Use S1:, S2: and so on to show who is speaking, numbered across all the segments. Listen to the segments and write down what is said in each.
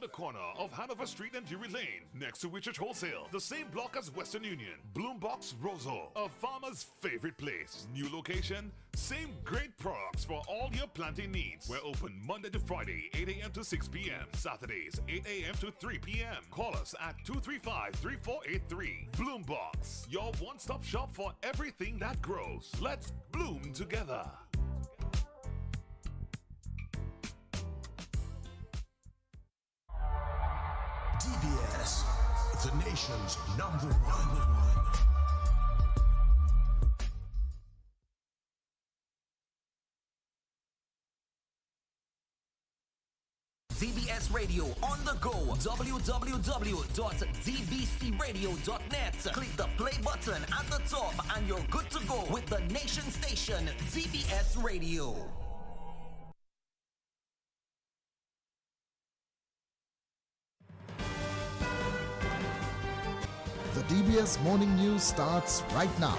S1: the corner of Hanover Street and Drury Lane, next to Richard Wholesale, the same block as Western Union. Bloombox Roseau, a farmer's favorite place. New location, same great products for all your planting needs. We're open Monday to Friday, 8 a.m. to 6 p.m. Saturdays, 8 a.m. to 3 p.m. Call us at 235-3483. Bloombox, your one-stop shop for everything that grows. Let's bloom together.
S2: DBS, the nation's #1.
S3: DBS Radio on the go. www.dbcradio.net. Click the play button at the top and you're good to go with the nation station, DBS Radio.
S4: The DBS Morning News starts right now.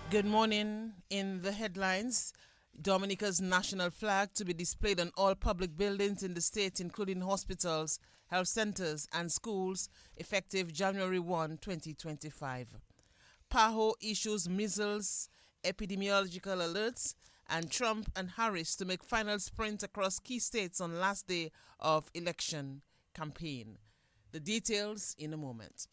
S5: Good morning. In the headlines, Dominica's national flag to be displayed on all public buildings in the state, including hospitals, health centers, and schools, effective January 1, 2025. PAHO issues measles epidemiological alerts, and Trump and Harris to make final sprint across key states on last day of election campaign. The details in a moment.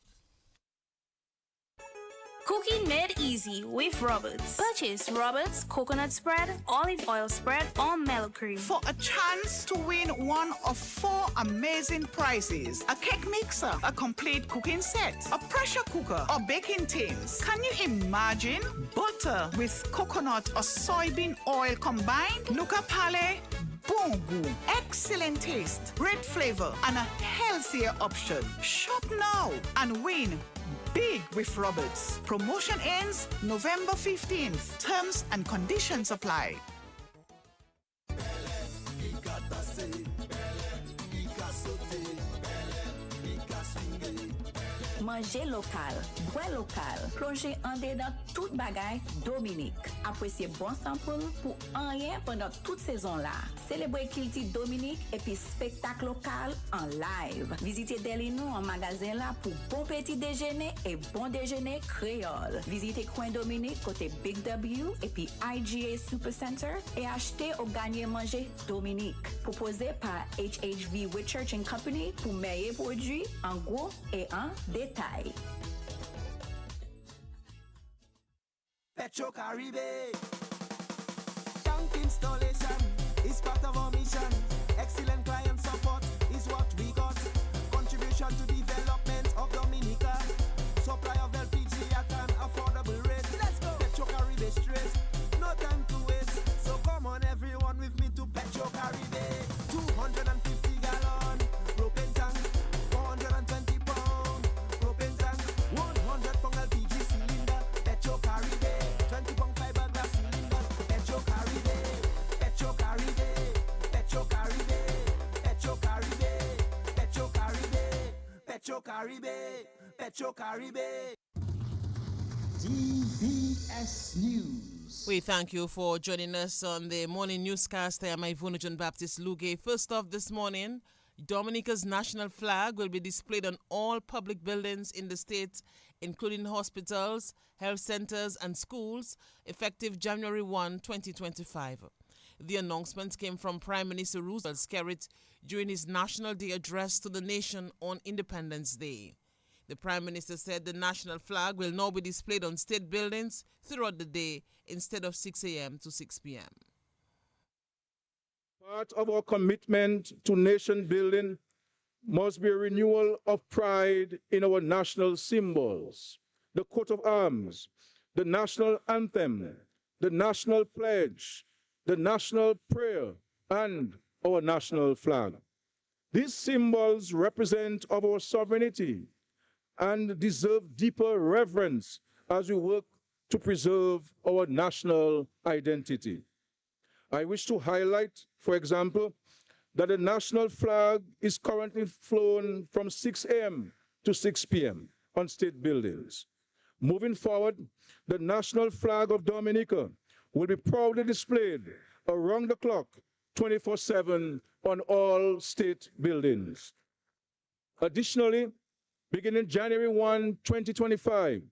S6: Cooking made easy with Roberts. Purchase Roberts coconut spread, olive oil spread, or mellow cream
S7: for a chance to win one of 4 amazing prizes: a cake mixer, a complete cooking set, a pressure cooker, or baking tins. Can you imagine butter with coconut or soybean oil combined? Nuka Pale Bongo. Excellent taste, great flavor, and a healthier option. Shop now and win big with Roberts. Promotion ends November 15th. Terms and conditions apply.
S8: Manger local, boire local, plonger en dedans toute bagaille Dominique. Appréciez bon sample pour un rien pendant toute saison là. Célébrez Kilti Dominique et puis spectacle local en live. Visitez Delino en magasin là pour bon petit déjeuner et bon déjeuner créole. Visitez Coin Dominique côté Big W et puis IGA Supercenter et achetez ou gagner manger Dominique. Proposé par HHV Whitchurch & Company pour meilleurs produits en gros et en détail.
S9: Petro Caribbean. Tank installation is part of our mission. Excellent client support is what we got. Contribution to development of Dominica. Supply of LPG at an affordable rate. Let's go. Petro Caribbean straight. No time to waste. So come on everyone with me to Petro Caribbean. 250 gallon propane tank. 420 pound propane tank. 100 pound LPG cylinder. Petro Caribbean. 20 pound fiberglass cylinder. Petro Caribbean. Petro Caribbean. Petro Caribbean. Petro Caribbean. Petro Caribbean. Petro Caribbean. Petro Caribbean.
S4: DBS News.
S5: We thank you for joining us on the morning newscast. I am Ivona John Baptist Luge. First off this morning, Dominica's national flag will be displayed on all public buildings in the state, including hospitals, health centers, and schools, effective January 1, 2025. The announcement came from Prime Minister Roosevelt Skerrit during his National Day address to the nation on Independence Day. The Prime Minister said the national flag will now be displayed on state buildings throughout the day instead of 6 a.m. to 6 p.m.
S10: Part of our commitment to nation building must be a renewal of pride in our national symbols, the coat of arms, the national anthem, the national pledge, the national prayer, and our national flag. These symbols represent our sovereignty and deserve deeper reverence as we work to preserve our national identity. I wish to highlight, for example, that the national flag is currently flown from 6 a.m. to 6 p.m. on state buildings. Moving forward, the national flag of Dominica will be proudly displayed around the clock 24/7 on all state buildings. Additionally, beginning January 1, 2025,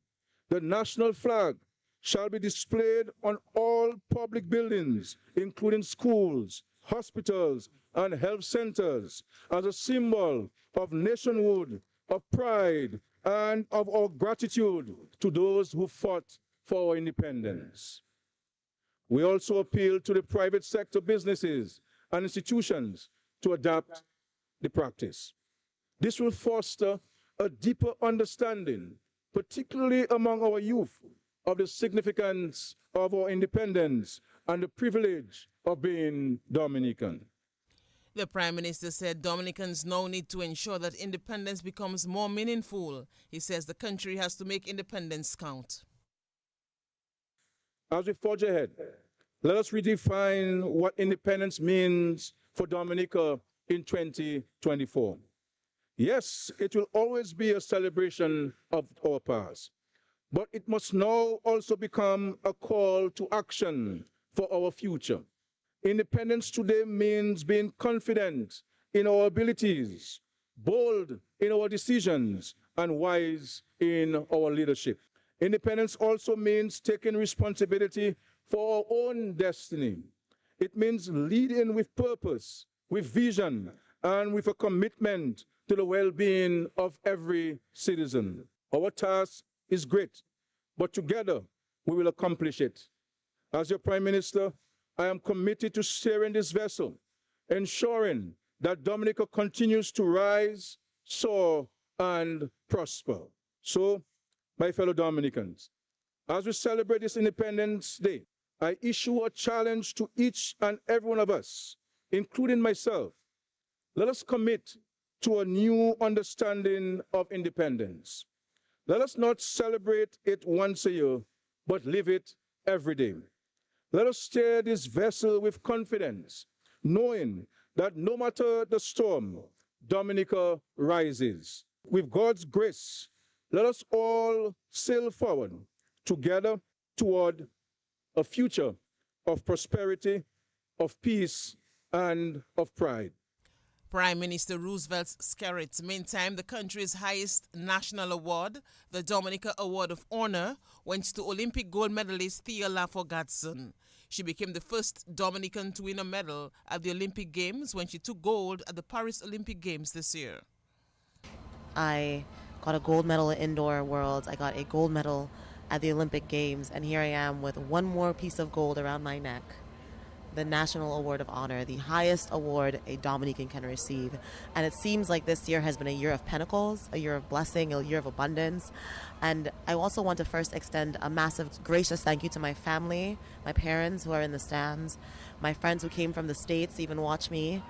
S10: the national flag shall be displayed on all public buildings, including schools, hospitals, and health centers, as a symbol of nationhood, of pride, and of our gratitude to those who fought for our independence. We also appeal to the private sector businesses and institutions to adapt the practice. This will foster a deeper understanding, particularly among our youth, of the significance of our independence and the privilege of being Dominican.
S5: The Prime Minister said Dominicans now need to ensure that independence becomes more meaningful. He says the country has to make independence count.
S10: As we forge ahead, let us redefine what independence means for Dominica in 2024. Yes, it will always be a celebration of our past, but it must now also become a call to action for our future. Independence today means being confident in our abilities, bold in our decisions, and wise in our leadership. Independence also means taking responsibility for our own destiny. It means leading with purpose, with vision, and with a commitment to the well-being of every citizen. Our task is great, but together we will accomplish it. As your Prime Minister, I am committed to steering this vessel, ensuring that Dominica continues to rise, soar, and prosper. So, my fellow Dominicans, as we celebrate this Independence Day, I issue a challenge to each and every one of us, including myself. Let us commit to a new understanding of independence. Let us not celebrate it once a year, but live it every day. Let us steer this vessel with confidence, knowing that no matter the storm, Dominica rises. With God's grace, let us all sail forward together toward a future of prosperity, of peace, and of pride.
S5: Prime Minister Roosevelt Skerrit. Meantime, the country's highest national award, the Dominica Award of Honor, went to Olympic gold medalist Thea Laffour-Gadson. She became the first Dominican to win a medal at the Olympic Games when she took gold at the Paris Olympic Games this year.
S11: I got a gold medal at Indoor Worlds. I got a gold medal at the Olympic Games, and here I am with one more piece of gold around my neck. The National Award of Honor, the highest award a Dominican can receive. And it seems like this year has been a year of pentacles, a year of blessing, a year of abundance. And I also want to first extend a massive, gracious thank you to my family, my parents who are in the stands, my friends who came from the States to even watch me,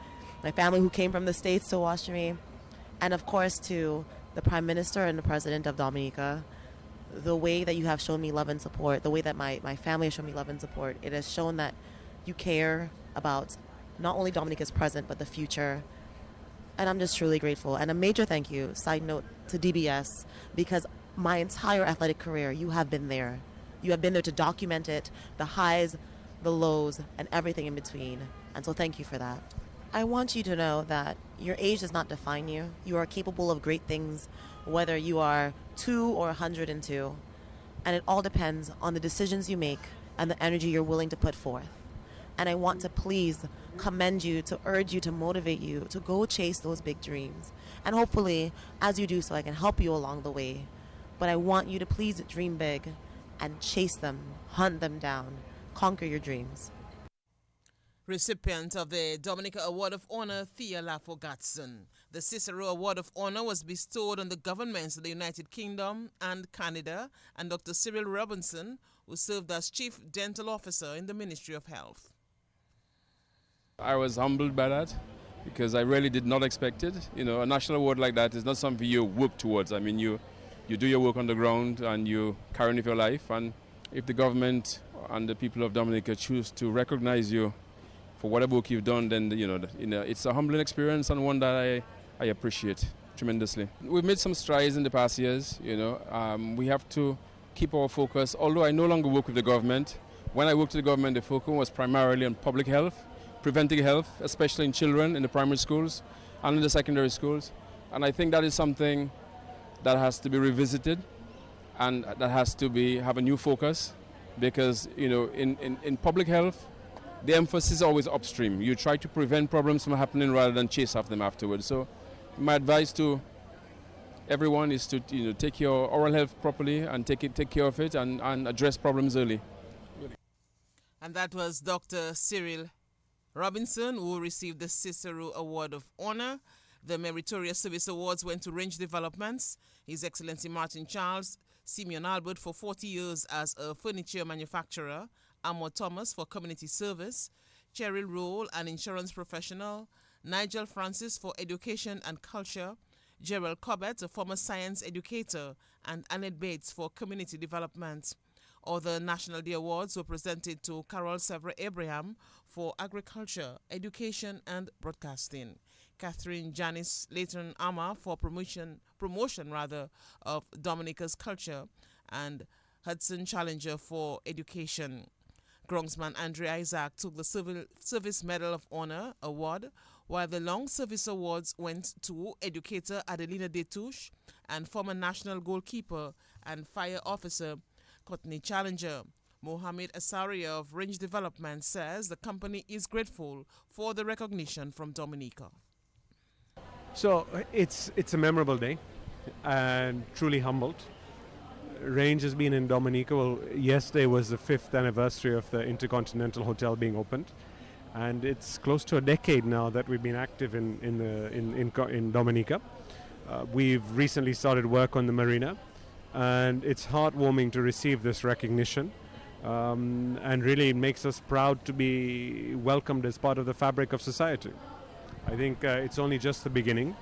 S11: my family who came from the States to watch me, and of course to the Prime Minister and the President of Dominica. The way that you have shown me love and support, the way that my family has shown me love and support, it has shown that you care about not only Dominica's present, but the future. And I'm just truly grateful. And a major thank you, side note, to DBS, because my entire athletic career, you have been there. You have been there to document it, the highs, the lows, and everything in between. And so thank you for that. I want you to know that your age does not define you. You are capable of great things, whether you are 2 or 102. And it all depends on the decisions you make and the energy you're willing to put forth. And I want to please commend you, to urge you, to motivate you to go chase those big dreams. And hopefully, as you do so, I can help you along the way. But I want you to please dream big and chase them, hunt them down, conquer your dreams.
S5: Recipient of the Dominica Award of Honor, Thea Laffour-Gadson. The Cicero Award of Honor was bestowed on the governments of the United Kingdom and Canada and Dr. Cyril Robinson, who served as Chief Dental Officer in the Ministry of Health.
S12: I was humbled by that because I really did not expect it. You know, a national award like that is not something you work towards. I mean, you do your work on the ground and you carry on with your life. And if the government and the people of Dominica choose to recognize you for whatever work you've done, then it's a humbling experience and one that I appreciate tremendously. We've made some strides in the past years. We have to keep our focus. Although I no longer work with the government, When I worked in the government, the focus was primarily on public health, preventing health, especially in children in the primary schools and in the secondary schools. And I think that is something that has to be revisited and that has to have a new focus, because, you know, in public health, the emphasis is always upstream. You try to prevent problems from happening rather than chase after them afterwards. So my advice to everyone is to, you know, take your oral health properly and take care of it and address problems early.
S5: And that was Dr. Cyril Robinson, who received the Cicero Award of Honor. The Meritorious Service Awards went to Range Developments, His Excellency Martin Charles Simeon Albert for 40 years as a furniture manufacturer, Amor Thomas for community service, Cheryl Roll, an insurance professional, Nigel Francis for education and culture, Gerald Cobbett, a former science educator, and Annette Bates for community development. Other National Day Awards were presented to Carol Severa Abraham for agriculture, education, and broadcasting, Catherine Janice Layton Ama for promotion of Dominica's culture, and Hudson Challenger for education. Grongsman Andre Isaac took the Service Medal of Honor award, while the Long Service Awards went to educator Adelina Detouche and former national goalkeeper and fire officer Courtney Challenger. Mohamed Asaria of Range Development says the company is grateful for the recognition from Dominica.
S13: So it's a memorable day and truly humbled. Range has been in Dominica. Well, yesterday was the 5th anniversary of the Intercontinental Hotel being opened, and it's close to a decade now that we've been active in Dominica. We've recently started work on the marina, and it's heartwarming to receive this recognition, and really it makes us proud to be welcomed as part of the fabric of society. I think it's only just the beginning.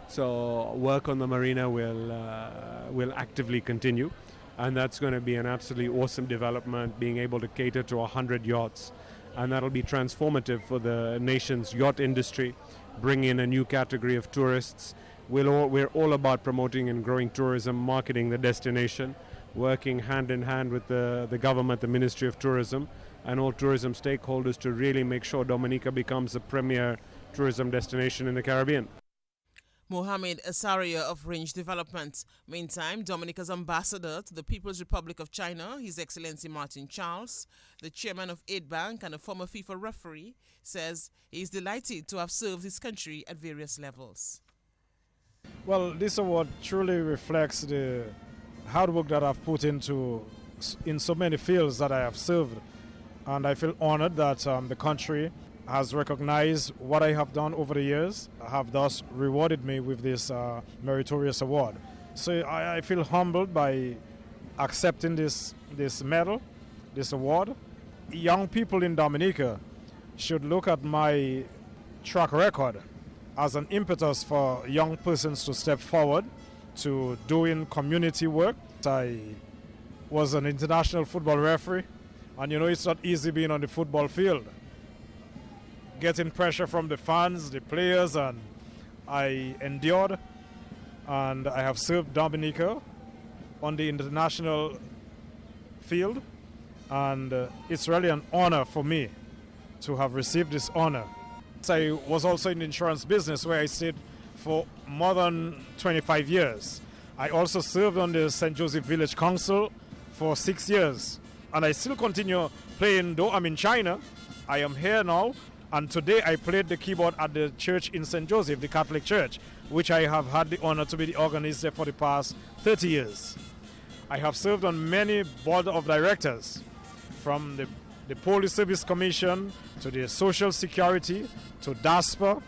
S13: So work on the marina will actively continue, and that's going to be an absolutely awesome development, being able to cater to 100 yachts, and that'll be transformative for the nation's yacht industry, bring in a new category of tourists. We're all about promoting and growing tourism, marketing the destination, working hand in hand with the government, the Ministry of Tourism, and all tourism stakeholders to really make sure Dominica becomes a premier tourism destination in the Caribbean.
S5: Mohamed Asaria of Range Development. Meantime, Dominica's ambassador to the People's Republic of China, His Excellency Martin Charles, the chairman of Aid Bank and a former FIFA referee, says he is delighted to have served his country at various levels.
S14: Well, this award truly reflects the hard work that I've put into in so many fields that I have served, and I feel honored that the country has recognized what I have done over the years, have thus rewarded me with this meritorious award. So I feel humbled by accepting this medal, this award. Young people in Dominica should look at my track record as an impetus for young persons to step forward to doing community work. I was an international football referee, and you know it's not easy being on the football field, getting pressure from the fans, the players, and I endured, and I have served Dominica on the international field, and it's really an honor for me to have received this honor. I was also in the insurance business where I stayed for more than 25 years. I also served on the St. Joseph Village Council for 6 years, and I still continue playing. Though I'm in China, I am here now. And today I played the keyboard at the church in St. Joseph, the Catholic Church, which I have had the honor to be the organist there for the past 30 years. I have served on many board of directors, from the Police Service Commission to the Social Security to DASPA,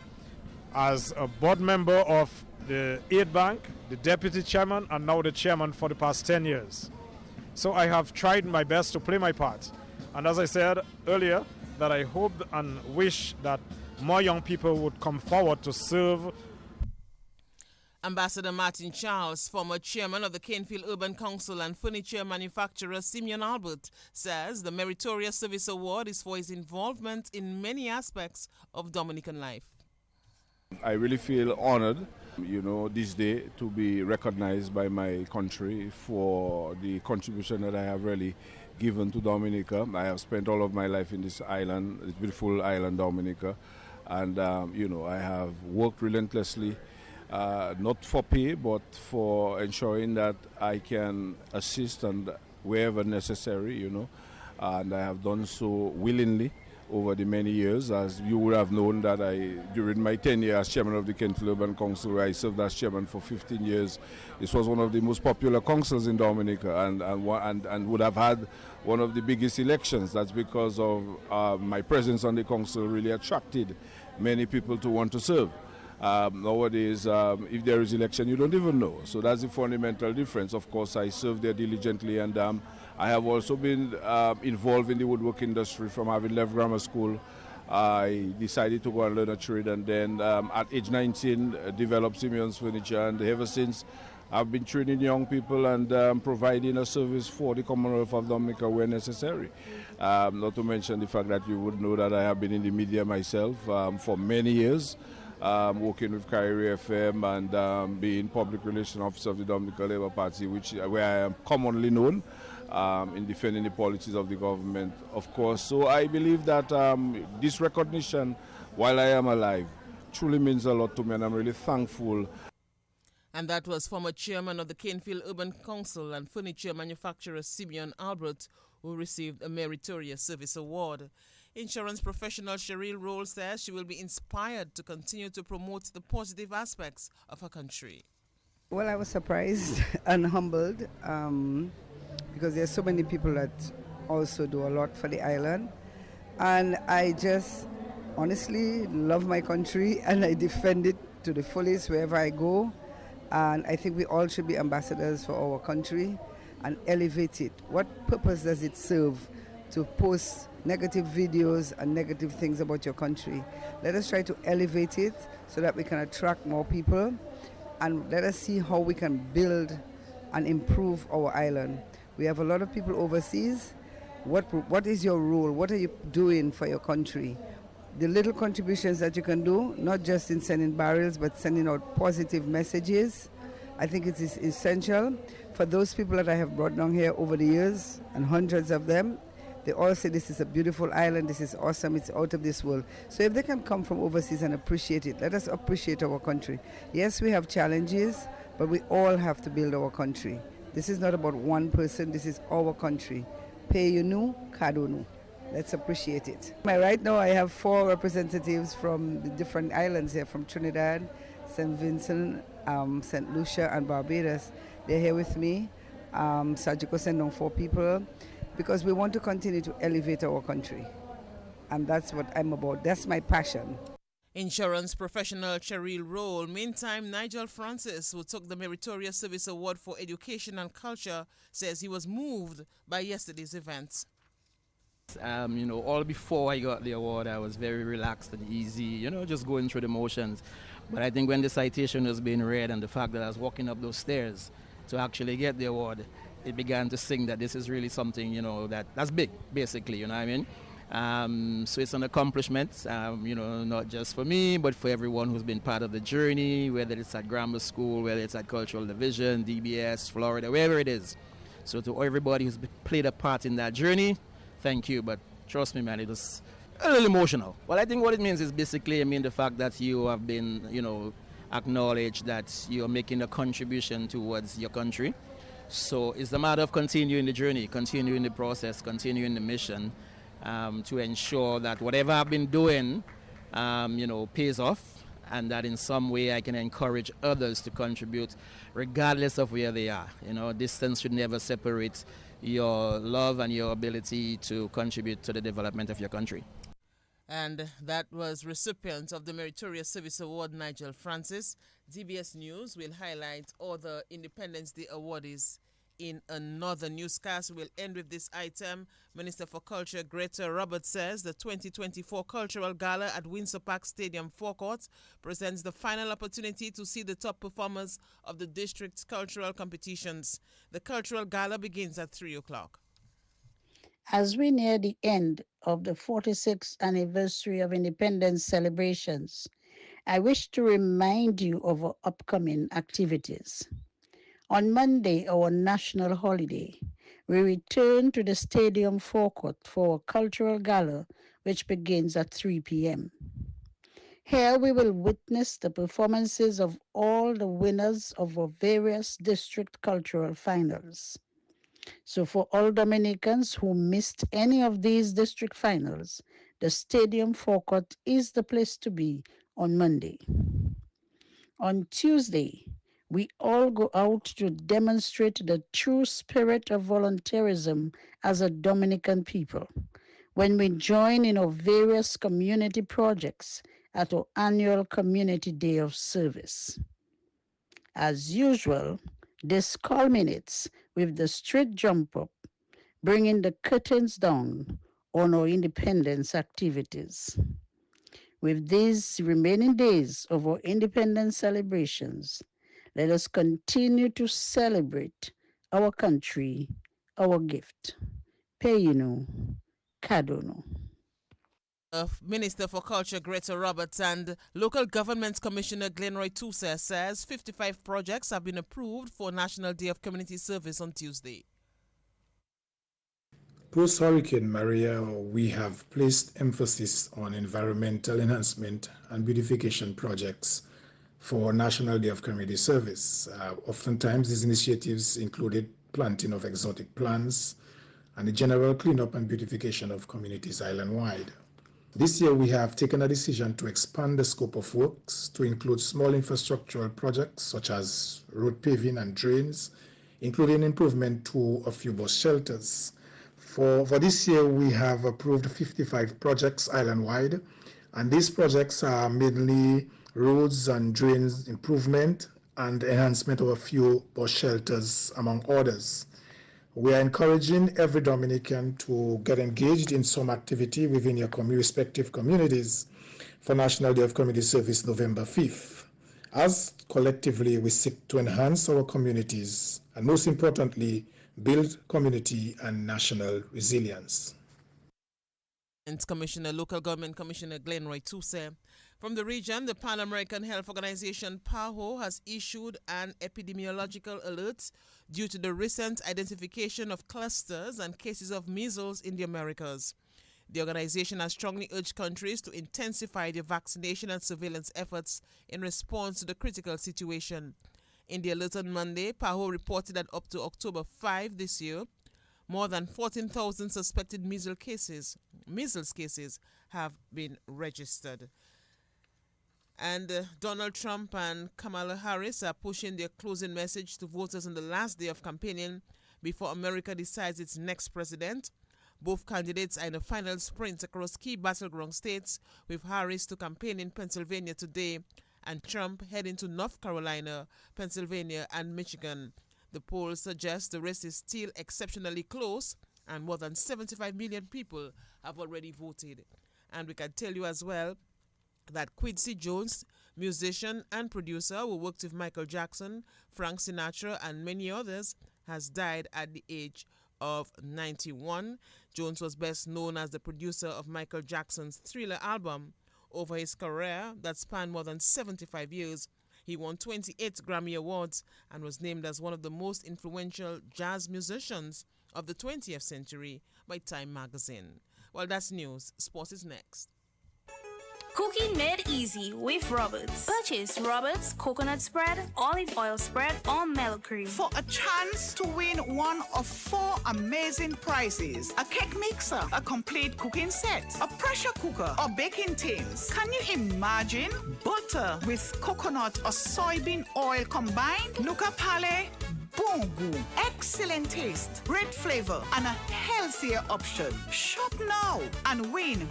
S14: as a board member of the Aid Bank, the deputy chairman, and now the chairman for the past 10 years. So I have tried my best to play my part. And as I said earlier, that I hope and wish that more young people would come forward to serve.
S5: Ambassador Martin Charles, former chairman of the Canefield Urban Council and furniture manufacturer Simeon Albert, says the Meritorious Service Award is for his involvement in many aspects of Dominican life.
S15: I really feel honored, you know, this day to be recognized by my country for the contribution that I have really given to Dominica. I have spent all of my life in this island, this beautiful island, Dominica, and I have worked relentlessly, not for pay, but for ensuring that I can assist and wherever necessary, and I have done so willingly over the many years. As you would have known that during my tenure as chairman of the Kentfield Urban Council, where I served as chairman for 15 years, this was one of the most popular councils in Dominica and would have had one of the biggest elections. That's because of my presence on the council really attracted many people to want to serve. Nowadays, if there is election, you don't even know. So that's the fundamental difference. Of course, I served there diligently, and I have also been involved in the woodwork industry from having left grammar school. I decided to go and learn a trade, and then at age 19, developed Simeon's Furniture, and ever since, I've been training young people and providing a service for the Commonwealth of Dominica where necessary. Not to mention the fact that you would know that I have been in the media myself for many years. Working with Kyrie FM and being public relations officer of the Dominica Labour Party, where I am commonly known in defending the policies of the government, of course. So I believe that this recognition, while I am alive, truly means a lot to me, and I'm really thankful.
S5: And that was former chairman of the Kentfield Urban Council and furniture manufacturer Simeon Albert, who received a Meritorious Service Award. Insurance professional Cheryl Roll says she will be inspired to continue to promote the positive aspects of her country.
S16: Well, I was surprised and humbled because there's so many people that also do a lot for the island. And I just honestly love my country and I defend it to the fullest wherever I go. And I think we all should be ambassadors for our country and elevate it. What purpose does it serve to post negative videos and negative things about your country? Let us try to elevate it so that we can attract more people, and let us see how we can build and improve our island. We have a lot of people overseas. What is your role? What are you doing for your country? The little contributions that you can do, not just in sending barrels, but sending out positive messages, I think it is essential. For those people that I have brought down here over the years, and hundreds of them, they all say this is a beautiful island, this is awesome, it's out of this world. So if they can come from overseas and appreciate it, let us appreciate our country. Yes, we have challenges, but we all have to build our country. This is not about one person, this is our country. Pay you nu, kado nu. Let's appreciate it. Right now I have 4 representatives from the different islands here, from Trinidad, St. Vincent, St. Lucia and Barbados. They're here with me. Sajiko sent down 4 people because we want to continue to elevate our country. And that's what I'm about. That's my passion.
S5: Insurance professional Cheryl Roll. Meantime, Nigel Francis, who took the Meritorious Service Award for Education and Culture, says he was moved by yesterday's events.
S17: All before I got the award, I was very relaxed and easy, just going through the motions. But I think when the citation was being read and the fact that I was walking up those stairs to actually get the award, it began to sing that this is really something, that's big, basically, you know what I mean? So it's an accomplishment, not just for me, but for everyone who's been part of the journey, whether it's at grammar school, whether it's at Cultural Division, DBS, Florida, wherever it is. So to everybody who's played a part in that journey, thank you, but trust me, man, it was a little emotional. Well, I think what it means is basically, the fact that you have been, acknowledged that you're making a contribution towards your country. So it's a matter of continuing the journey, continuing the process, continuing the mission to ensure that whatever I've been doing, pays off, and that in some way I can encourage others to contribute regardless of where they are. Distance should never separate your love and your ability to contribute to the development of your country.
S5: And that was recipient of the Meritorious Service Award, Nigel Francis. DBS News will highlight other Independence Day awardees in another newscast. We'll end with this item. Minister for Culture Greta Roberts says the 2024 Cultural Gala at Windsor Park Stadium Forecourt presents the final opportunity to see the top performers of the district's cultural competitions. The Cultural Gala begins at 3 o'clock.
S18: As we near the end of the 46th anniversary of independence celebrations, I wish to remind you of our upcoming activities. On Monday, our national holiday, we return to the stadium forecourt for a cultural gala which begins at 3 p.m. Here we will witness the performances of all the winners of our various district cultural finals. So for all Dominicans who missed any of these district finals, the stadium forecourt is the place to be on Monday. On Tuesday, we all go out to demonstrate the true spirit of volunteerism as a Dominican people when we join in our various community projects at our annual Community Day of Service. As usual, this culminates with the street jump up, bringing the curtains down on our independence activities. With these remaining days of our independence celebrations, let us continue to celebrate our country, our gift. Peyino, Kadono.
S5: Minister for Culture Greta Roberts and Local Government Commissioner Glenroy Touser says 55 projects have been approved for National Day of Community Service on Tuesday.
S19: Post-Hurricane Maria, we have placed emphasis on environmental enhancement and beautification projects for National Day of Community Service. Oftentimes, these initiatives included planting of exotic plants and the general cleanup and beautification of communities island-wide. This year, we have taken a decision to expand the scope of works to include small infrastructural projects such as road paving and drains, including improvement to a few bus shelters. For this year, we have approved 55 projects island-wide, and these projects are mainly roads and drains improvement and enhancement of a few bus shelters, among others. We are encouraging every Dominican to get engaged in some activity within your respective communities for National Day of Community Service November 5th, as collectively we seek to enhance our communities and, most importantly, build community and national resilience.
S5: Commissioner, Local Government Commissioner Glenroy Touser. From the region, the Pan American Health Organization, PAHO, has issued an epidemiological alert due to the recent identification of clusters and cases of measles in the Americas. The organization has strongly urged countries to intensify their vaccination and surveillance efforts in response to the critical situation. In the alert on Monday, PAHO reported that up to October 5 this year, more than 14,000 suspected measles cases have been registered. And Donald Trump and Kamala Harris are pushing their closing message to voters on the last day of campaigning before America decides its next president. Both candidates are in a final sprint across key battleground states, with Harris to campaign in Pennsylvania today and Trump heading to North Carolina, Pennsylvania, and Michigan. The polls suggest the race is still exceptionally close, and more than 75 million people have already voted. And we can tell you as well that Quincy Jones, musician and producer who worked with Michael Jackson, Frank Sinatra, and many others, has died at the age of 91. Jones was best known as the producer of Michael Jackson's Thriller album. Over his career that spanned more than 75 years, he won 28 Grammy Awards and was named as one of the most influential jazz musicians of the 20th century by Time magazine. Well, that's news. Sports is next.
S6: Cooking made easy with Roberts. Purchase Roberts coconut spread, olive oil spread, or mellow cream.
S7: For a chance to win one of 4 amazing prizes: a cake mixer, a complete cooking set, a pressure cooker, or baking tins. Can you imagine butter with coconut or soybean oil combined? Nuka Pale, boom boom. Excellent taste, great flavor, and a healthier option. Shop now and win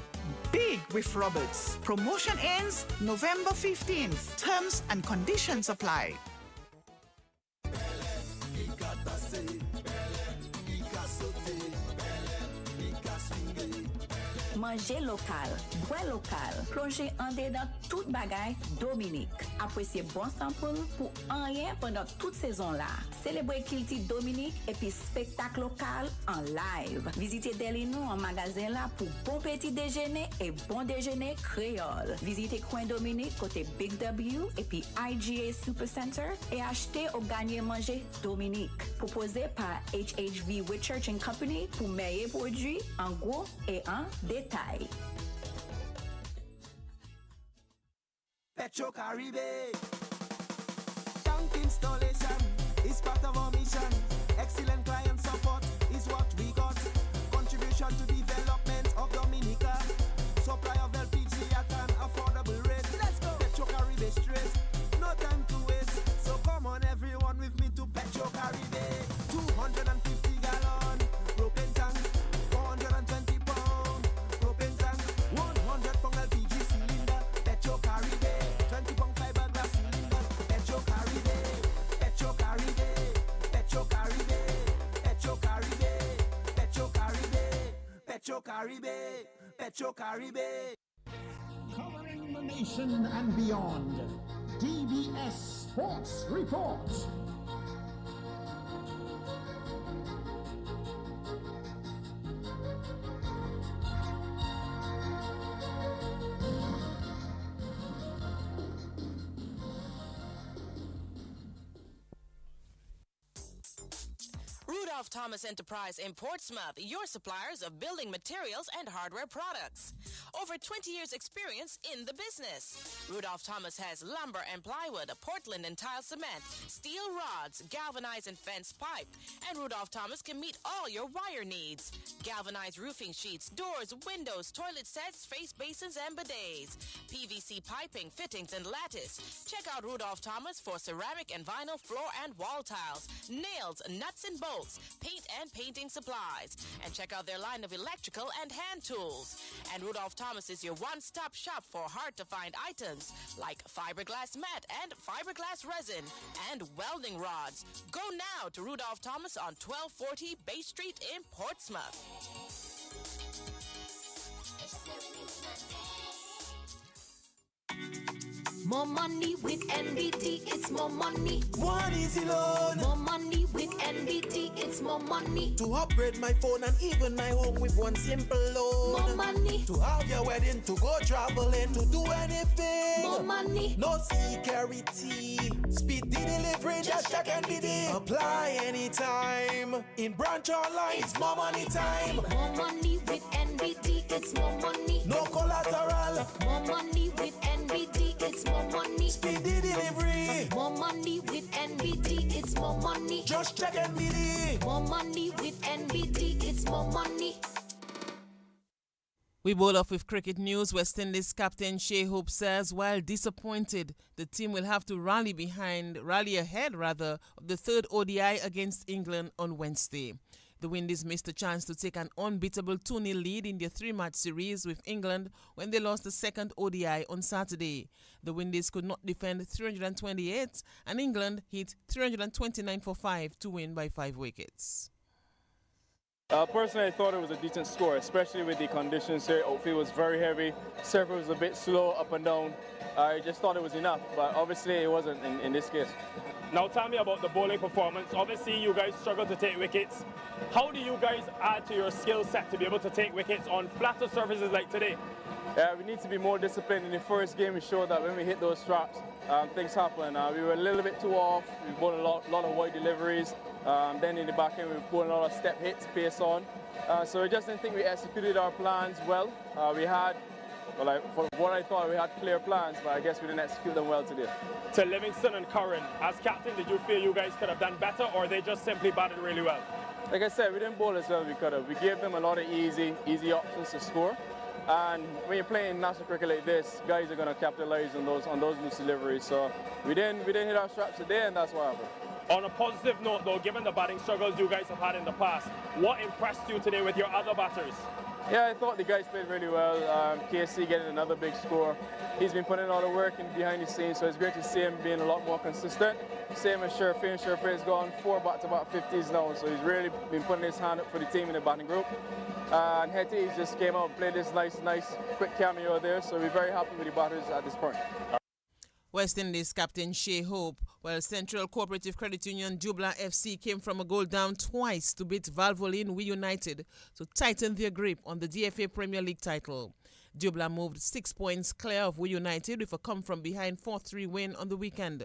S7: big with Roberts. Promotion ends November 15th. Terms and conditions apply.
S8: manger local, boire local, plonger en dedans toute bagaille Dominique. Apprécier bon sample pour rien pendant toute saison là. Célébrer Kilti Dominique et puis spectacle local en live. Visitez Delino en magasin là pour bon petit déjeuner et bon déjeuner créole. Visitez Coin Dominique côté Big W et puis IGA Supercenter et achetez ou gagner manger Dominique. Proposé par HHV Whitchurch & Company pour meilleurs produits en gros et en détail.
S9: Petro Caribe. Tank installation is part of our mission. Excellent client support is what we got. Contribution to development of Dominica. Supply of LPG at an affordable rate. Let's go. Petro Caribe straight. No time to waste. So come on everyone with me to Petro Caribe. 250 gallon propane tank. 420 pound propane tank. 100 pound LPG cylinder. Petro Caribe. 20 pound fiberglass cylinder. Petro Caribe. Petro Caribe. Petro Caribe. Petro Caribe. Petro Caribe. Petro Caribe. Petro Caribe.
S20: Covering the nation and beyond. DBS Sports Report.
S21: Rudolph Thomas Enterprise in Portsmouth, your suppliers of building materials and hardware products. Over 20 years experience in the business. Rudolph Thomas has lumber and plywood, Portland and tile cement, steel rods, galvanized and fence pipe. And Rudolph Thomas can meet all your wire needs. Galvanized roofing sheets, doors, windows, toilet sets, face basins and bidets. PVC piping, fittings and lattice. Check out Rudolph Thomas for ceramic and vinyl floor and wall tiles, nails, nuts and bolts, paint and painting supplies. And check out their line of electrical and hand tools. And Rudolph Thomas is your one-stop shop for hard-to-find items like fiberglass mat and fiberglass resin and welding rods. Go now to Rudolph Thomas on 1240 Bay Street in Portsmouth.
S22: More money with NBT, it's more money.
S9: One easy loan.
S22: More money with NBT, it's more money.
S9: To upgrade my phone and even my home with one simple loan.
S22: More money.
S9: To have your wedding, to go traveling, to do anything.
S22: More money.
S9: No security. Speed the delivery, just check NBT. Apply anytime. In branch online, it's more money time.
S22: More money with NBT, it's more money.
S9: No collateral.
S22: More money with NBT, it's more money.
S9: Speedy delivery.
S22: More money with NBT, it's more money.
S9: Just check NBT.
S22: More money with NBT, it's more money.
S5: We bowl off with cricket news. West Indies captain Shea Hope says while disappointed, the team will have to rally ahead of the third ODI against England on Wednesday. The Windies missed a chance to take an unbeatable 2-0 lead in their 3-match series with England when they lost the second ODI on Saturday. The Windies could not defend 328 and England hit 329 for 5 to win by 5 wickets.
S23: Personally, I thought it was a decent score, especially with the conditions here. Outfield was very heavy, surface was a bit slow up and down. I just thought it was enough, but obviously it wasn't in this case.
S24: Now tell me about the bowling performance. Obviously you guys struggled to take wickets. How do you guys add to your skill set to be able to take wickets on flatter surfaces like today?
S23: Yeah, we need to be more disciplined. In the first game we showed that when we hit those straps, things happen. We were a little bit too off, we bowled a lot of wide deliveries. Then in the back end we bowled a lot of step hits, pace on. So I just didn't think we executed our plans well. For what I thought, we had clear plans, but I guess we didn't execute them well today.
S24: To Livingston and Curran, as captain, did you feel you guys could have done better, or they just simply batted really well?
S23: Like I said, we didn't bowl as well as we could have. We gave them a lot of easy options to score. And when you're playing national cricket like this, guys are going to capitalize on those loose deliveries. So we didn't hit our straps today, and that's what happened.
S24: On a positive note, though, given the batting struggles you guys have had in the past, what impressed you today with your other batters?
S23: Yeah, I thought the guys played really well. KC getting another big score. He's been putting a lot of work in behind the scenes, so it's great to see him being a lot more consistent. Same as Sherfin. Sherfin's gone 4 back-to-back 50s now, so he's really been putting his hand up for the team in the batting group. And Hetty just came out and played this nice quick cameo there. So we're very happy with the batters at this point.
S5: West Indies captain Shea Hope, while Central Cooperative Credit Union Dubla FC came from a goal down twice to beat Valvoline We United to tighten their grip on the DFA Premier League title. Dubla moved 6 points clear of We United with a come-from-behind 4-3 win on the weekend.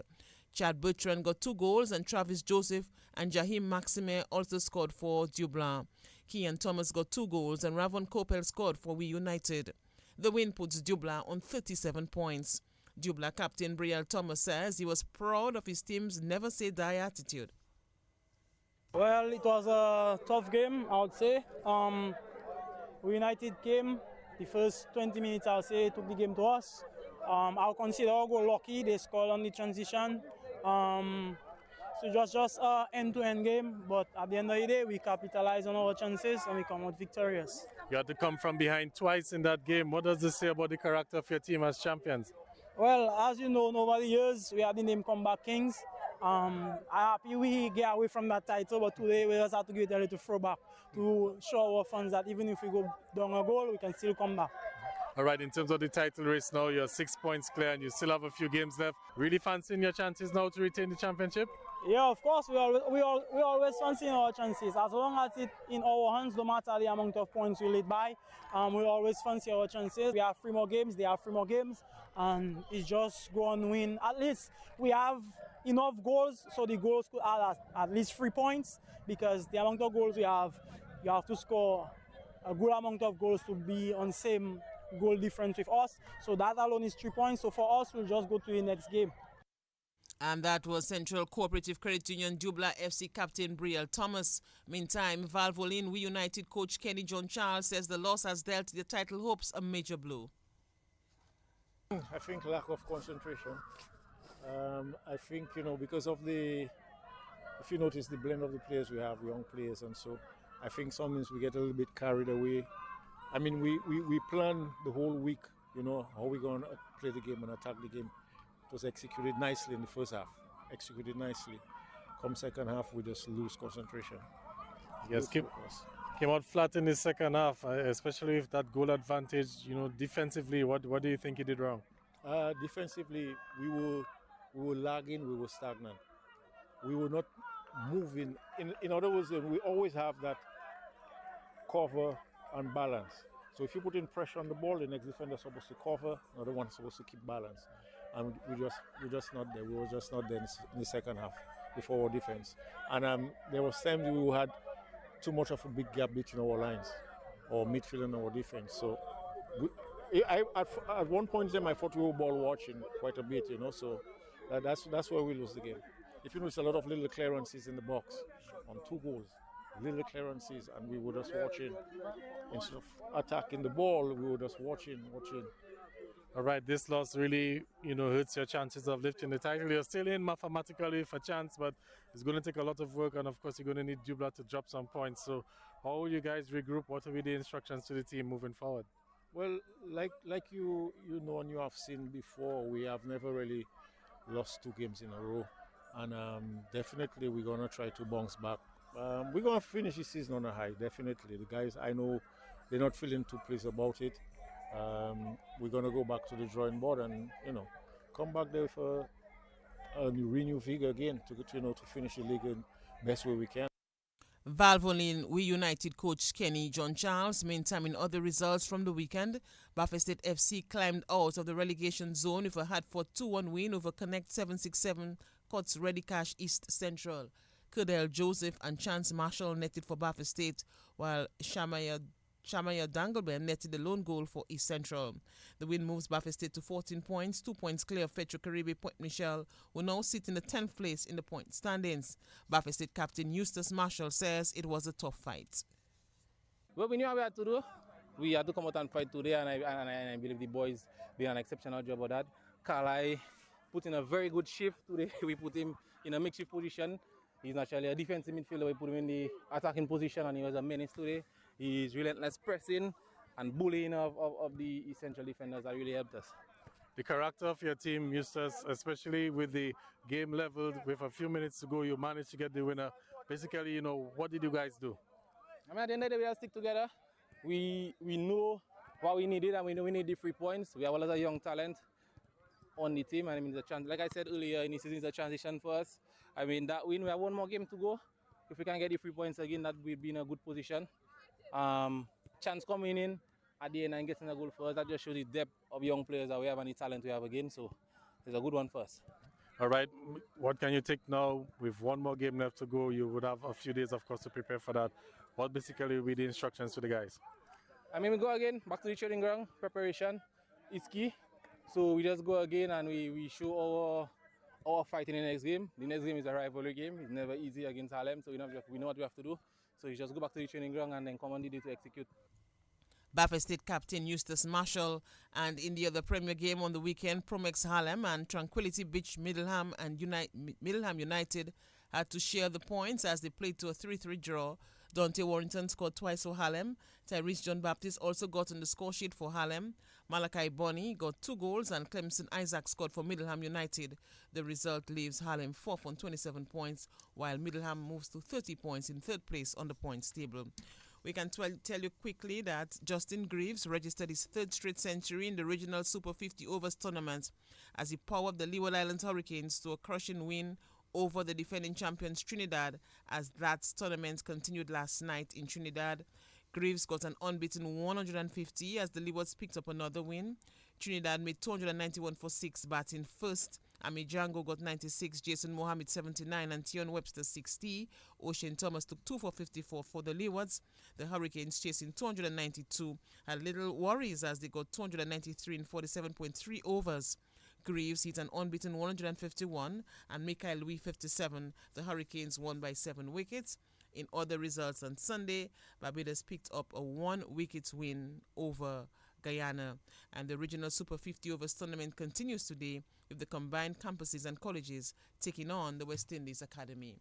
S5: Chad Bertrand got 2 goals and Travis Joseph and Jahim Maxime also scored for Dubla. Kian Thomas got 2 goals and Ravon Kopel scored for We United. The win puts Dubla on 37 points. Dubla captain Brielle Thomas says he was proud of his team's never-say-die attitude.
S24: Well, it was a tough game, I would say. We United came, the first 20 minutes, I would say, took the game to us. I'll consider our goal lucky. They scored on the transition. So it was just an end-to-end game, but at the end of the day, we capitalized on our chances and we come out victorious.
S1: You had to come from behind twice in that game. What does this say about the character of your team as champions?
S24: Well, as you know, over the years, we had the name Comeback Kings. I'm happy we get away from that title, but today we just have to give it a little throwback to show our fans that even if we go down a goal, we can still come back.
S1: All right, in terms of the title race now, you're 6 points clear and you still have a few games left. Really fancying your chances now to retain the championship?
S24: Yeah, of course, we always fancy our chances. As long as it's in our hands, no matter the amount of points we lead by, we always fancy our chances. We have 3 more games, they have 3 more games, and it's just go and win. At least we have enough goals, so the goals could add at least 3 points, because the amount of goals we have, you have to score a good amount of goals to be on same goal difference with us. So that alone is 3 points. So for us, we'll just go to the next game.
S5: And that was Central Cooperative Credit Union Dubla FC captain Brielle Thomas. Meantime, Valvoline We United coach Kenny John Charles says the loss has dealt the title hopes a major blow.
S2: I think lack of concentration. I think, because of if you notice the blend of the players we have, young players, and so I think sometimes we get a little bit carried away. I mean, we plan the whole week, how we're going to play the game and attack the game. It was executed nicely in the first half, executed nicely. Come second half, we just lose concentration.
S1: Yes, came out flat in the second half, especially with that goal advantage. Defensively, what do you think you did wrong?
S2: Defensively, we were lagging, we were stagnant. We were not moving. In other words, we always have that cover and balance. So if you put in pressure on the ball, the next defender is supposed to cover, another one is supposed to keep balance. And we're just not there. We were just not there in the second half before our defense. And there was times we had too much of a big gap between our lines, or midfield and our defense. So at one point in time, I thought we were ball watching quite a bit, So that's where we lose the game. If you notice, a lot of little clearances in the box on 2 goals. Little clearances, and we were just watching. Instead of attacking the ball, we were just watching.
S1: All right, this loss really, hurts your chances of lifting the title. You're still in mathematically for chance, but it's going to take a lot of work, and of course, you're going to need Dubla to drop some points. So, how will you guys regroup? What will be the instructions to the team moving forward?
S2: Well, like you know and you have seen before, we have never really lost 2 games in a row, and definitely we're going to try to bounce back. We're going to finish the season on a high, definitely. The guys, I know they're not feeling too pleased about it. We're going to go back to the drawing board and, come back there for a renewed vigor again to finish the league in best way we can.
S5: Valvoline We United coach Kenny John Charles. Meantime, in other results from the weekend, Buffalo State FC climbed out of the relegation zone with a Hartford 2-1 win over Connect 767 Cots Ready Cash East Central. Curdell Joseph and Chance Marshall netted for Buffalo State, while Shamaya Dangleben netted the lone goal for East Central. The win moves Buffalo State to 14 points, 2 points clear of Petro Caribe Point Michelle, who now sit in the 10th place in the point standings. Buffalo State captain Eustace Marshall says it was a tough fight.
S3: Well, we knew what we had to do. We had to come out and fight today, and I believe the boys did an exceptional job of that. Carly put in a very good shift today. We put him in a makeshift position. He's naturally a defensive midfielder. We put him in the attacking position, and he was a menace today. His relentless pressing and bullying of the essential defenders that really helped us.
S1: The character of your team, Eustace, especially with the game leveled with a few minutes to go, you managed to get the winner. Basically, what did you guys do?
S3: I mean, at the end of the day, we all stick together. we know what we needed, and we know we need the 3 points. We have a lot of young talent on the team, and I mean, like I said earlier, in the season is a transition for us. I mean, that win, we have one more game to go. If we can get the 3 points again, that we'll be in a good position. Chance coming in at the end and getting a goal for us, that just shows the depth of young players that we have and the talent we have again. So it's a good one for us.
S1: All right, what can you take now? With one more game left to go, you would have a few days, of course, to prepare for that. What basically will be the instructions to the guys?
S3: I mean, we go again, back to the training ground. Preparation is key. So we just go again and we show our fight in the next game. The next game is a rivalry game. It's never easy against Harlem, so we know what we have to do. So you just go back to the training ground and then come on the day to execute.
S5: Baffa State captain Eustace Marshall, and in the other Premier game on the weekend, Promex Harlem and Tranquility Beach Middleham United had to share the points as they played to a 3-3 draw. Dante Warrington scored twice for Harlem. Tyrese John Baptist also got on the score sheet for Harlem. Malachi Bonney got 2 goals and Clemson Isaac scored for Middleham United. The result leaves Harlem 4th on 27 points, while Middleham moves to 30 points in 3rd place on the points table. We can tell you quickly that Justin Greaves registered his 3rd straight century in the regional Super 50 Overs tournament as he powered the Leeward Islands Hurricanes to a crushing win over the defending champions Trinidad as that tournament continued last night in Trinidad. Greaves got an unbeaten 150 as the Leewards picked up another win. Trinidad made 291 for 6 batting first. Ami Django got 96, Jason Mohammed 79 and Tion Webster 60. Ocean Thomas took 2 for 54 for the Leewards. The Hurricanes chasing 292 had little worries as they got 293 in 47.3 overs. Greaves hit an unbeaten 151 and Michael Louis 57. The Hurricanes won by 7 wickets. In other results on Sunday, Barbados picked up a 1-wicket win over Guyana, and the regional Super 50 Overs tournament continues today with the combined campuses and colleges taking on the West Indies Academy.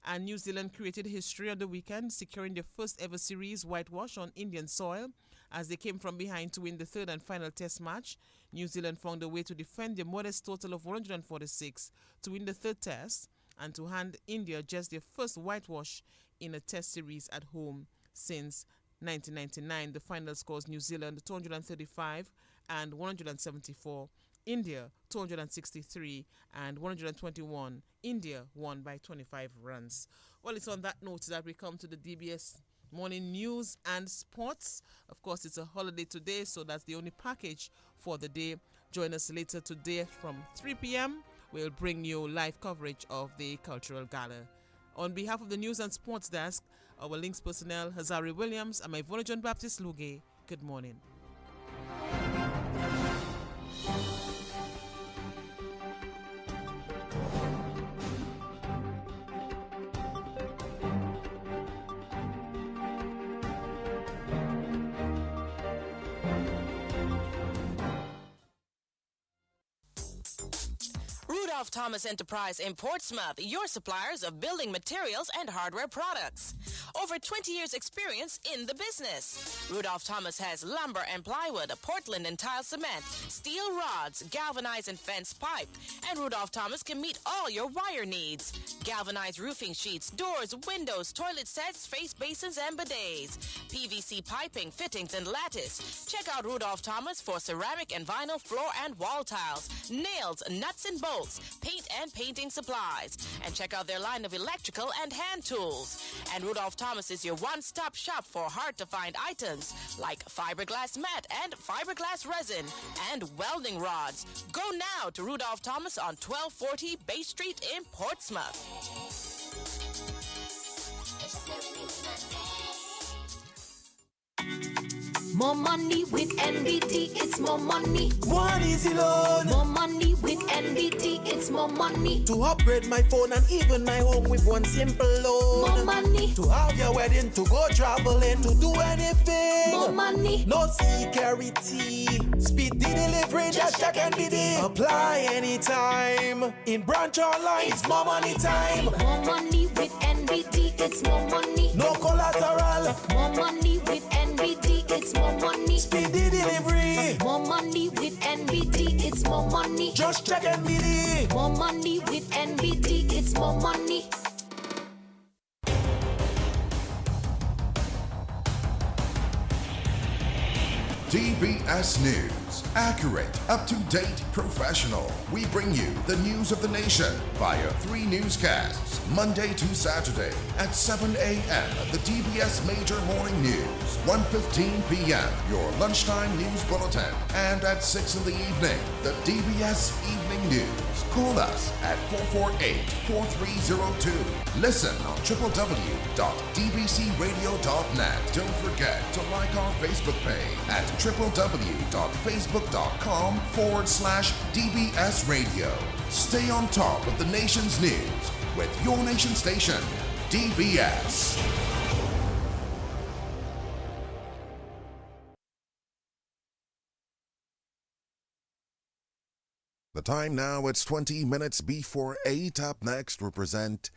S5: And New Zealand created history on the weekend, securing their first ever series whitewash on Indian soil as they came from behind to win the 3rd and final test match. New Zealand found a way to defend their modest total of 146 to win the 3rd test and to hand India just their first whitewash in a test series at home since 1999. The final scores New Zealand 235 and 174. India 263 and 121. India won by 25 runs. Well, it's on that note that we come to the DBS morning news and sports. Of course, it's a holiday today, so that's the only package for the day. Join us later today from 3 p.m. We'll bring you live coverage of the cultural gala. On behalf of the news and sports desk, our links personnel, Hazari Williams and my Ivona John Baptist Luge, good morning.
S21: Rudolph Thomas Enterprise in Portsmouth, your suppliers of building materials and hardware products. Over 20 years experience in the business. Rudolph Thomas has lumber and plywood, Portland and tile cement, steel rods, galvanized and fence pipe, and Rudolph Thomas can meet all your wire needs. Galvanized roofing sheets, doors, windows, toilet sets, face basins, and bidets. PVC piping, fittings, and lattice. Check out Rudolph Thomas for ceramic and vinyl floor and wall tiles, nails, nuts and bolts, paint and painting supplies. And check out their line of electrical and hand tools. And Rudolph Thomas is your one-stop shop for hard-to-find items like fiberglass mat and fiberglass resin and welding rods. Go now to Rudolph Thomas on 1240 Bay Street in Portsmouth.
S22: More money with NBT, it's more money.
S9: One easy loan.
S22: More money with NBT, it's more money.
S9: To upgrade my phone and even my home with one simple loan.
S22: More money.
S9: To have your wedding, to go traveling, to do anything.
S22: More money.
S9: No security. Speed the delivery, just check NBT. Apply anytime. In branch online, it's more money time.
S22: More money with NBT, it's more money.
S9: No collateral.
S22: More money with NBT, it's more money.
S9: Speedy delivery.
S22: More money with NBT, it's more money.
S9: Just check NBT.
S22: More money with NBT, it's more money.
S4: DBS News. Accurate, up-to-date, professional. We bring you the news of the nation via 3 newscasts, Monday to Saturday at 7 a.m. The DBS Major Morning News, 1:15 p.m. your lunchtime news bulletin, and at 6 in the evening, the DBS Evening News. Call us at 448-4302. Listen on www.dbcradio.net. Don't forget to like our Facebook page at www.facebook.com/DBS Radio. Stay on top of the nation's news with your nation station, DBS. The time now, it's 20 minutes before 8. Up next, we present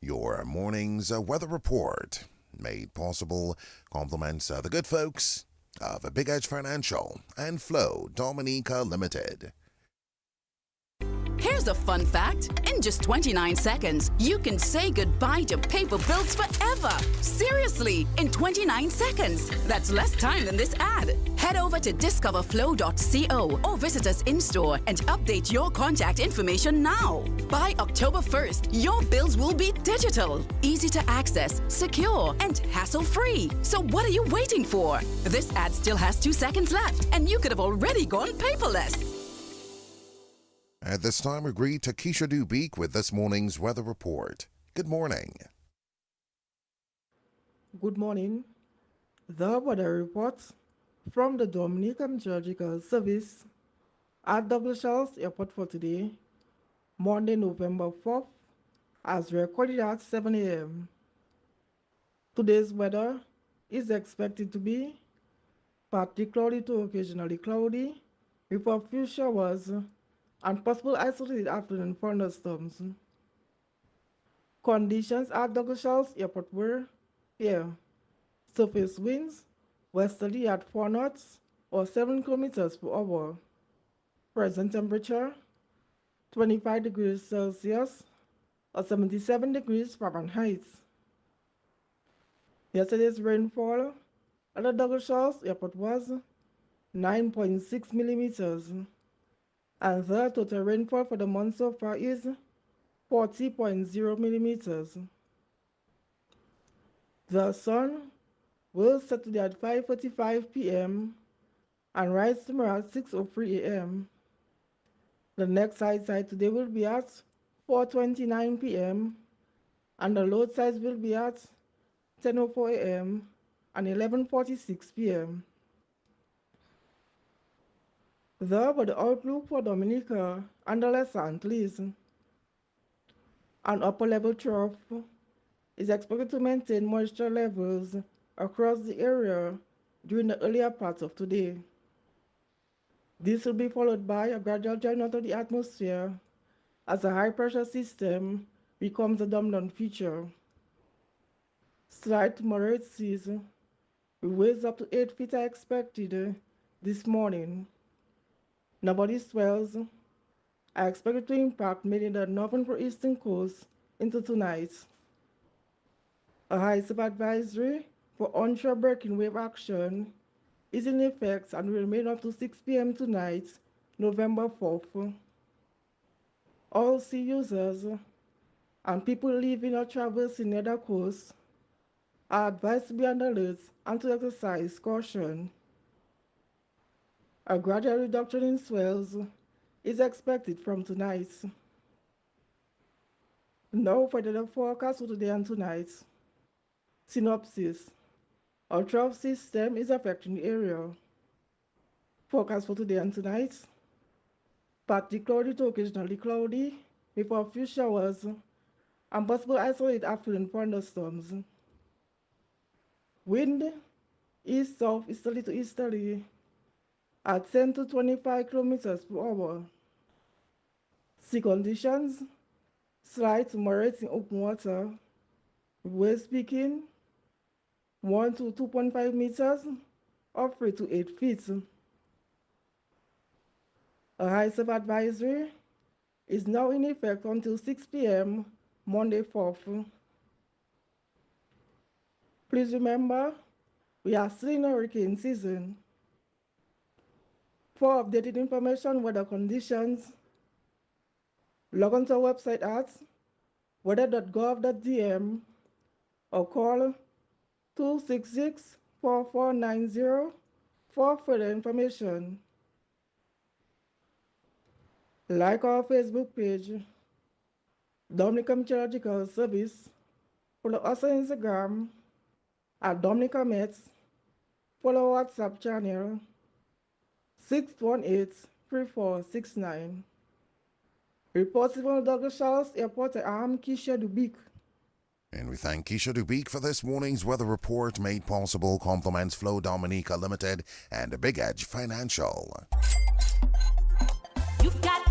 S4: your morning's weather report. Made possible, compliments the good folks of Big Edge Financial and Flow Dominica Limited.
S10: Here's a fun fact. In just 29 seconds, you can say goodbye to paper bills forever. Seriously, in 29 seconds. That's less time than this ad. Head over to discoverflow.co or visit us in-store and update your contact information now. By October 1st, your bills will be digital, easy to access, secure, and hassle-free. So what are you waiting for? This ad still has 2 seconds left, and you could have already gone paperless.
S4: At this time, we greet Keisha Dubeek with this morning's weather report. Good morning.
S11: Good morning. The weather report from the Dominican Geological Service at Douglas Charles Airport for today, Monday, November 4th, as recorded at 7 a.m. Today's weather is expected to be partly cloudy to occasionally cloudy, with a few showers and possible isolated afternoon thunderstorms. Conditions at Douglas Charles Airport were here. Surface winds westerly at 4 knots or 7 kilometers per hour. Present temperature 25 degrees Celsius or 77 degrees Fahrenheit. Yesterday's rainfall at the Douglas Charles Airport was 9.6 millimeters. And the total rainfall for the month so far is 40.0 millimeters. The sun will set today at 5:45 p.m. and rise tomorrow at 6:03 a.m. The next high tide today will be at 4:29 p.m. and the low tide will be at 10:04 a.m. and 11:46 p.m. The weather outlook for Dominica and the Lesser Antilles. An upper level trough is expected to maintain moisture levels across the area during the earlier parts of today. This will be followed by a gradual drying out of the atmosphere as a high pressure system becomes a dominant feature. Slight moderate seas with waves up to 8 feet are expected this morning. Northerly swells are expected to impact mainly the northern or eastern coast into tonight. A high surf advisory for onshore breaking wave action is in effect and will remain up to 6 p.m. tonight, November 4th. All sea users and people living or traversing near the coast are advised to be on alert and to exercise caution. A gradual reduction in swells is expected from tonight. Now for the forecast for today and tonight. Synopsis. A trough system is affecting the area. Forecast for today and tonight. Partly cloudy to occasionally cloudy with a few showers and possible isolated afternoon thunderstorms. Wind east southeasterly to easterly at 10 to 25 kilometers per hour. Sea conditions, slight to moderate in open water, waves peaking 1 to 2.5 meters or 3 to 8 feet. A high surf advisory is now in effect until 6 p.m. Monday 4th. Please remember We are still in hurricane season. For updated information, weather conditions, log on to our website at weather.gov.dm or call 266-4490 for further information. Like our Facebook page, Dominica Meteorological Service. Follow us on Instagram at Dominica Mets. Follow our WhatsApp channel 618-3469. Reporting from Douglas Charles Airport, I am Keisha Dubik.
S4: And we thank Keisha Dubik for this morning's weather report made possible. Compliments Flow Dominica Limited and Big Edge Financial.
S22: You've got